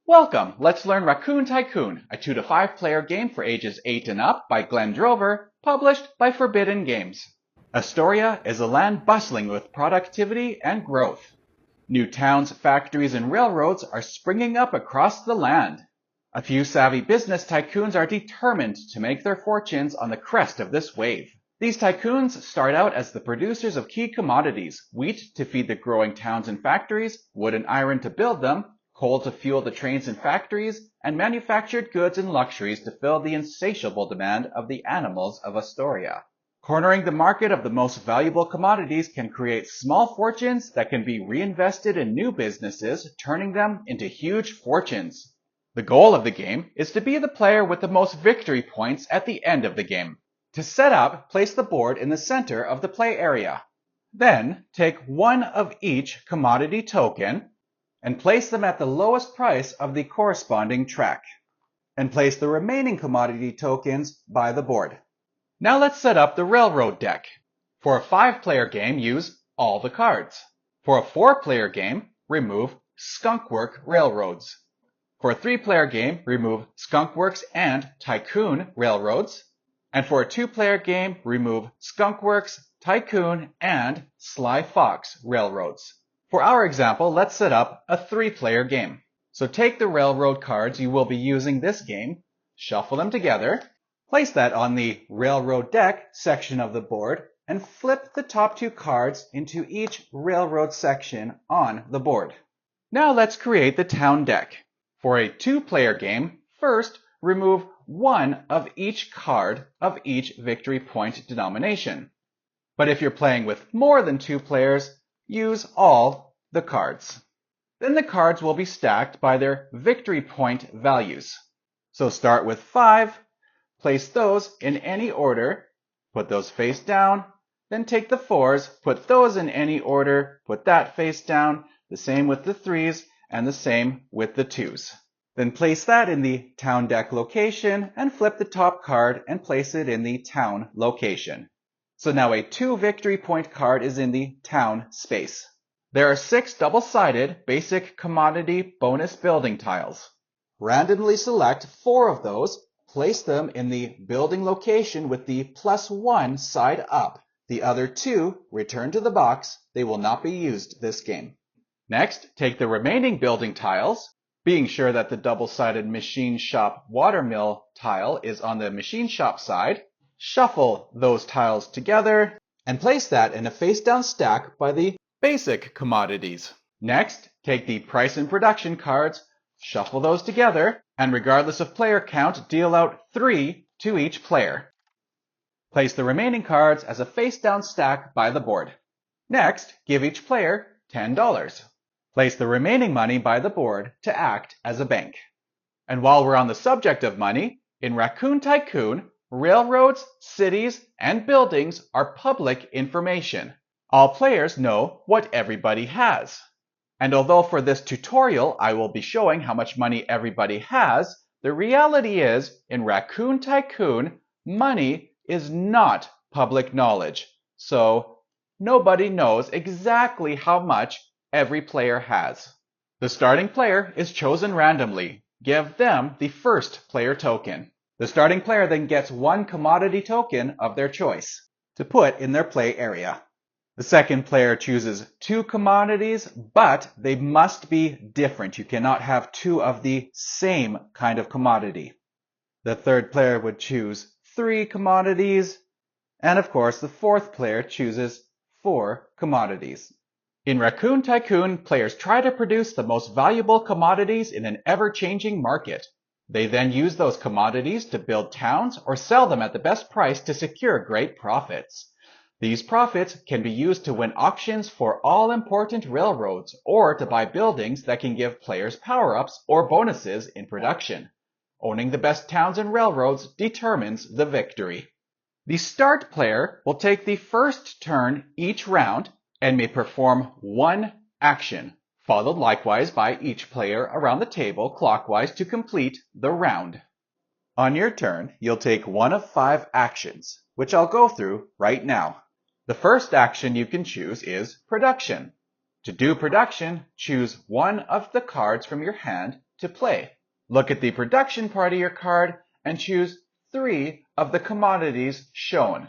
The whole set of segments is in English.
Welcome! Let's learn Raccoon Tycoon, a 2 to 5 player game for ages 8 and up by Glenn Drover, published by Forbidden Games. Astoria is a land bustling with productivity and growth. New towns, factories, and railroads are springing up across the land. A few savvy business tycoons are determined to make their fortunes on the crest of this wave. These tycoons start out as the producers of key commodities: wheat to feed the growing towns and factories, wood and iron to build them, coal to fuel the trains and factories, and manufactured goods and luxuries to fill the insatiable demand of the animals of Astoria. Cornering the market of the most valuable commodities can create small fortunes that can be reinvested in new businesses, turning them into huge fortunes. The goal of the game is to be the player with the most victory points at the end of the game. To set up, place the board in the center of the play area. Then, take one of each commodity token and place them at the lowest price of the corresponding track, and place the remaining commodity tokens by the board. Now let's set up the railroad deck. For a 5-player game, use all the cards. For a 4-player game, remove Skunkwork Railroads. For a 3-player game, remove Skunkworks and Tycoon Railroads. And for a 2-player game, remove Skunkworks, Tycoon, and Sly Fox Railroads. For our example, let's set up a 3-player game. So take the railroad cards you will be using this game, shuffle them together, place that on the railroad deck section of the board, and flip the top 2 cards into each railroad section on the board. Now let's create the town deck. For a 2-player game, first remove one of each card of each victory point denomination. But if you're playing with more than 2 players, use all the cards. Then the cards will be stacked by their victory point values. So start with 5, place those in any order, put those face down, then take the 4s, put those in any order, put that face down, the same with the 3s, and the same with the 2s. Then place that in the town deck location and flip the top card and place it in the town location. So now a 2 victory point card is in the town space. There are 6 double-sided basic commodity bonus building tiles. Randomly select 4 of those, place them in the building location with the +1 side up. The other 2 return to the box. They will not be used this game. Next, take the remaining building tiles, being sure that the double-sided machine shop watermill tile is on the machine shop side. Shuffle those tiles together and place that in a face-down stack by the basic commodities. Next, take the price and production cards, shuffle those together, and regardless of player count, deal out 3 to each player. Place the remaining cards as a face-down stack by the board. Next, give each player $10. Place the remaining money by the board to act as a bank. And while we're on the subject of money, in Raccoon Tycoon, railroads, cities, and buildings are public information. All players know what everybody has. And although for this tutorial I will be showing how much money everybody has, the reality is, in Raccoon Tycoon, money is not public knowledge. So nobody knows exactly how much every player has. The starting player is chosen randomly. Give them the first player token. The starting player then gets 1 commodity token of their choice to put in their play area. The second player chooses 2 commodities, but they must be different. You cannot have 2 of the same kind of commodity. The third player would choose 3 commodities, and of course the fourth player chooses 4 commodities. In Raccoon Tycoon, players try to produce the most valuable commodities in an ever-changing market. They then use those commodities to build towns or sell them at the best price to secure great profits. These profits can be used to win auctions for all important railroads or to buy buildings that can give players power-ups or bonuses in production. Owning the best towns and railroads determines the victory. The start player will take the first turn each round and may perform 1 action, followed likewise by each player around the table clockwise to complete the round. On your turn, you'll take 1 of 5 actions, which I'll go through right now. The first action you can choose is production. To do production, choose one of the cards from your hand to play. Look at the production part of your card and choose 3 of the commodities shown.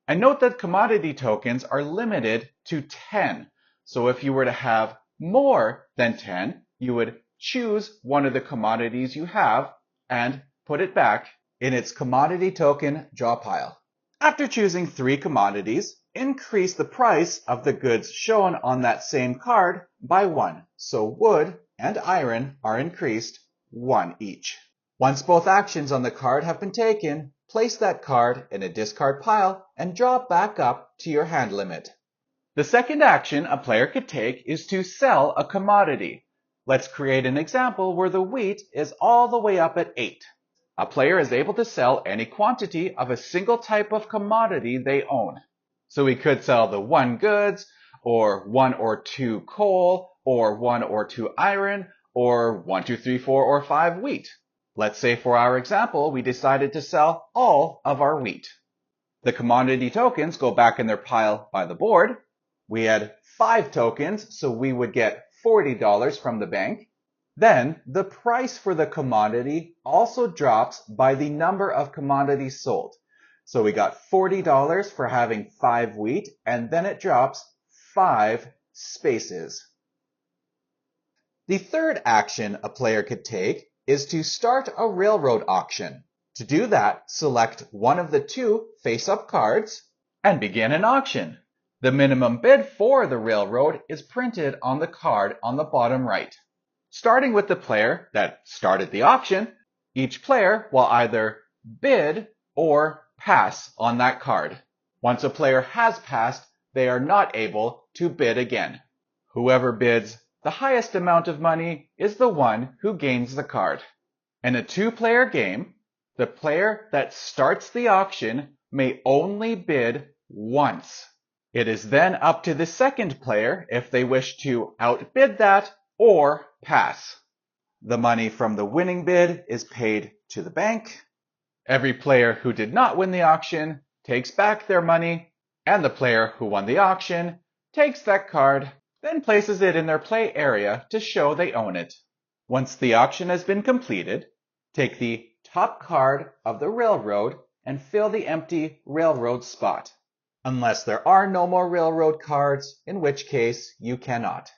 And note that commodity tokens are limited to 10. So if you were to have more than 10, you would choose one of the commodities you have and put it back in its commodity token draw pile. After choosing 3 commodities, increase the price of the goods shown on that same card by 1. So wood and iron are increased 1 each. Once both actions on the card have been taken, place that card in a discard pile and draw back up to your hand limit. The second action a player could take is to sell a commodity. Let's create an example where the wheat is all the way up at 8. A player is able to sell any quantity of a single type of commodity they own. So we could sell the 1 goods, or 1 or 2 coal, or 1 or 2 iron, or 1, 2, 3, 4, or 5 wheat. Let's say for our example, we decided to sell all of our wheat. The commodity tokens go back in their pile by the board. We had 5 tokens, so we would get $40 from the bank. Then the price for the commodity also drops by the number of commodities sold. So we got $40 for having 5 wheat, and then it drops 5 spaces. The third action a player could take is to start a railroad auction. To do that, select one of the 2 face-up cards and begin an auction. The minimum bid for the railroad is printed on the card on the bottom right. Starting with the player that started the auction, each player will either bid or pass on that card. Once a player has passed, they are not able to bid again. Whoever bids the highest amount of money is the one who gains the card. In a 2-player game, the player that starts the auction may only bid once. It is then up to the second player if they wish to outbid that or pass. The money from the winning bid is paid to the bank. Every player who did not win the auction takes back their money, and the player who won the auction takes that card, then places it in their play area to show they own it. Once the auction has been completed, take the top card of the railroad and fill the empty railroad spot, unless there are no more railroad cards, in which case you cannot.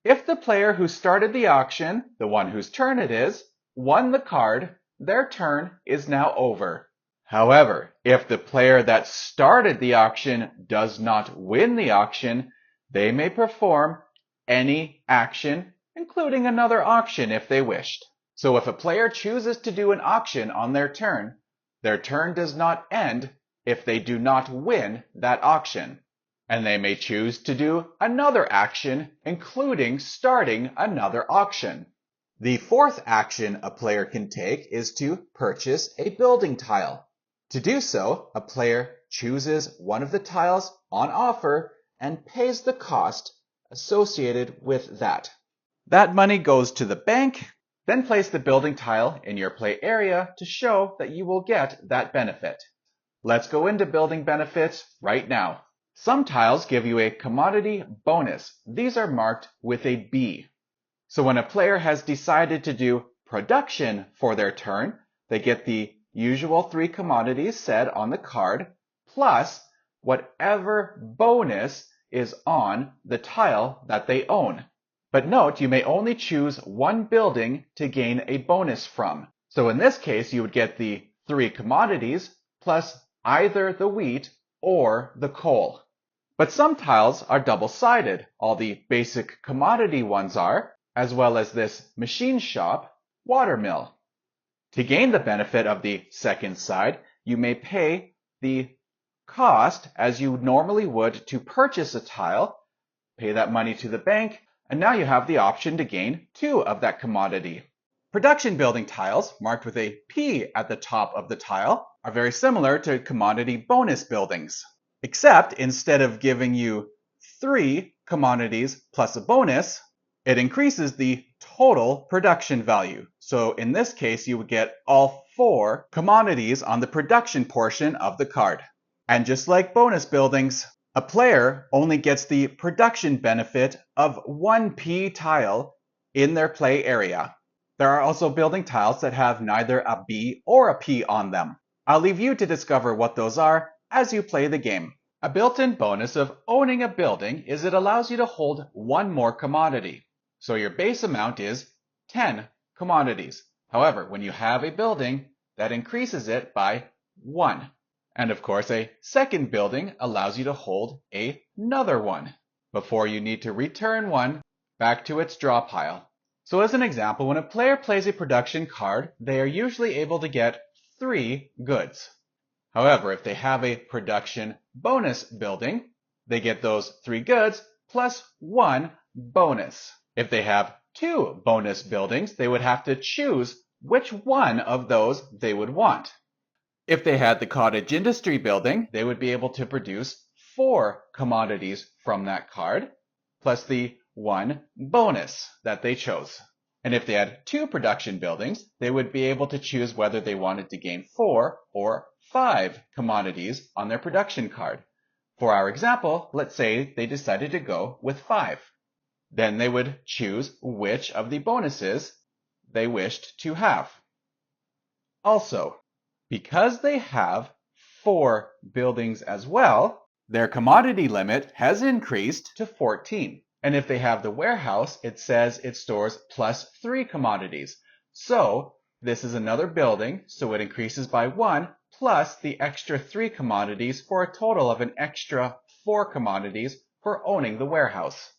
If the player who started the auction, the one whose turn it is, won the card, their turn is now over. However, if the player that started the auction does not win the auction, they may perform any action, including another auction if they wished. So if a player chooses to do an auction on their turn does not end if they do not win that auction. And they may choose to do another action, including starting another auction. The fourth action a player can take is to purchase a building tile. To do so, a player chooses one of the tiles on offer and pays the cost associated with that. That money goes to the bank, then place the building tile in your play area to show that you will get that benefit. Let's go into building benefits right now. Some tiles give you a commodity bonus. These are marked with a B. So when a player has decided to do production for their turn, they get the usual 3 commodities said on the card, plus whatever bonus is on the tile that they own. But note, you may only choose one building to gain a bonus from. So in this case, you would get the 3 commodities plus either the wheat or the coal. But some tiles are double-sided. All the basic commodity ones are, as well as this machine shop, watermill. To gain the benefit of the second side, you may pay the cost as you normally would to purchase a tile, pay that money to the bank, and now you have the option to gain 2 of that commodity. Production building tiles, marked with a P at the top of the tile, are very similar to commodity bonus buildings. Except instead of giving you 3 commodities plus a bonus, it increases the total production value. So in this case, you would get all 4 commodities on the production portion of the card. And just like bonus buildings, a player only gets the production benefit of 1 P tile in their play area. There are also building tiles that have neither a B or a P on them. I'll leave you to discover what those are as you play the game. A built-in bonus of owning a building is it allows you to hold one more commodity. So your base amount is 10 commodities. However, when you have a building, that increases it by 1. And of course, a second building allows you to hold another one before you need to return one back to its draw pile. So as an example, when a player plays a production card, they are usually able to get 3 goods. However, if they have a production bonus building, they get those 3 goods plus 1 bonus. If they have 2 bonus buildings, they would have to choose which one of those they would want. If they had the cottage industry building, they would be able to produce 4 commodities from that card, plus the 1 bonus that they chose. And if they had 2 production buildings, they would be able to choose whether they wanted to gain 4 or 5 commodities on their production card. For our example, let's say they decided to go with 5. Then they would choose which of the bonuses they wished to have. Also, because they have 4 buildings as well, their commodity limit has increased to 14. And if they have the warehouse, it says it stores plus 3 commodities. So this is another building, so it increases by 1 plus the extra 3 commodities for a total of an extra 4 commodities for owning the warehouse.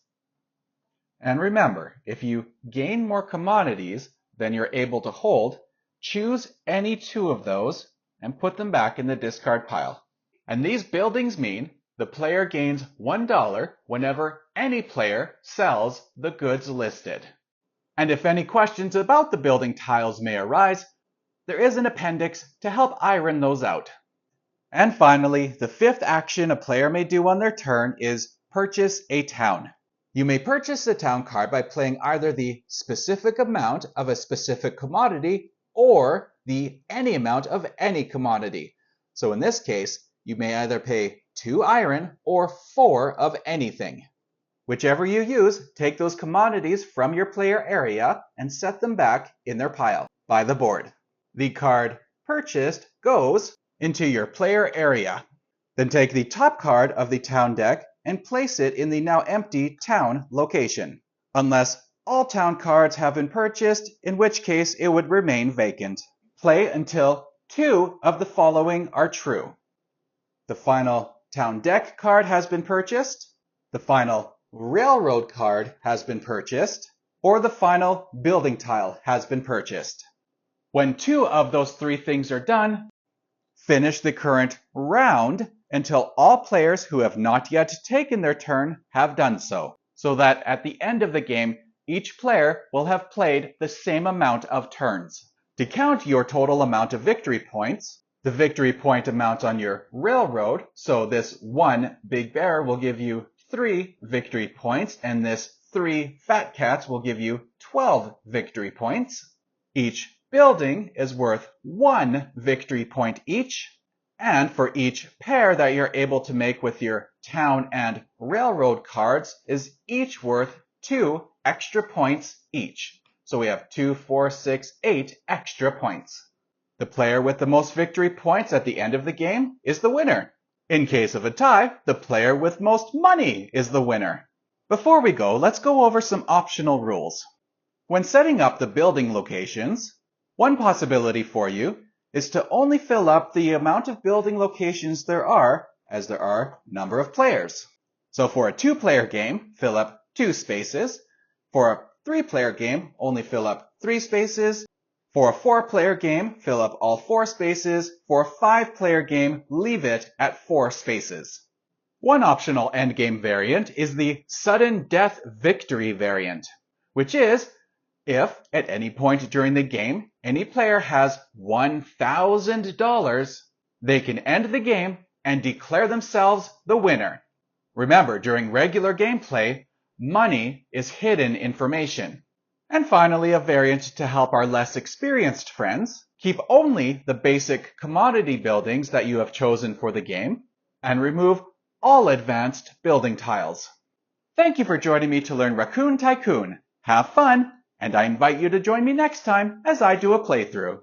And remember, if you gain more commodities than you're able to hold, choose any 2 of those and put them back in the discard pile. And these buildings mean the player gains $1 whenever any player sells the goods listed. And if any questions about the building tiles may arise, there is an appendix to help iron those out. And finally, the 5th action a player may do on their turn is purchase a town. You may purchase a town card by playing either the specific amount of a specific commodity or the any amount of any commodity. So in this case, you may either pay 2 iron or 4 of anything. Whichever you use, take those commodities from your player area and set them back in their pile by the board. The card purchased goes into your player area. Then take the top card of the town deck and place it in the now empty town location, unless all town cards have been purchased, in which case it would remain vacant. Play until 2 of the following are true. The final town deck card has been purchased, the final railroad card has been purchased, or the final building tile has been purchased. When 2 of those 3 things are done, finish the current round until all players who have not yet taken their turn have done so, so that at the end of the game, each player will have played the same amount of turns. To count your total amount of victory points, the victory point amount on your railroad, so this 1 big bear will give you 3 victory points, and this 3 fat cats will give you 12 victory points. Each building is worth 1 victory point each, and for each pair that you're able to make with your town and railroad cards is each worth 2 extra points each. So we have 2, 4, 6, 8 extra points. The player with the most victory points at the end of the game is the winner. In case of a tie, the player with most money is the winner. Before we go, let's go over some optional rules. When setting up the building locations, one possibility for you is to only fill up the amount of building locations there are as there are number of players. So for a 2-player game, fill up 2 spaces. For a 3-player game, only fill up 3 spaces. For a 4-player game, fill up all 4 spaces. For a 5-player game, leave it at 4 spaces. One optional endgame variant is the sudden death victory variant, which is if at any point during the game, any player has $1,000, they can end the game and declare themselves the winner. Remember, during regular gameplay, money is hidden information. And finally, a variant to help our less experienced friends. Keep only the basic commodity buildings that you have chosen for the game, and remove all advanced building tiles. Thank you for joining me to learn Raccoon Tycoon. Have fun! and I invite you to join me next time as I do a playthrough.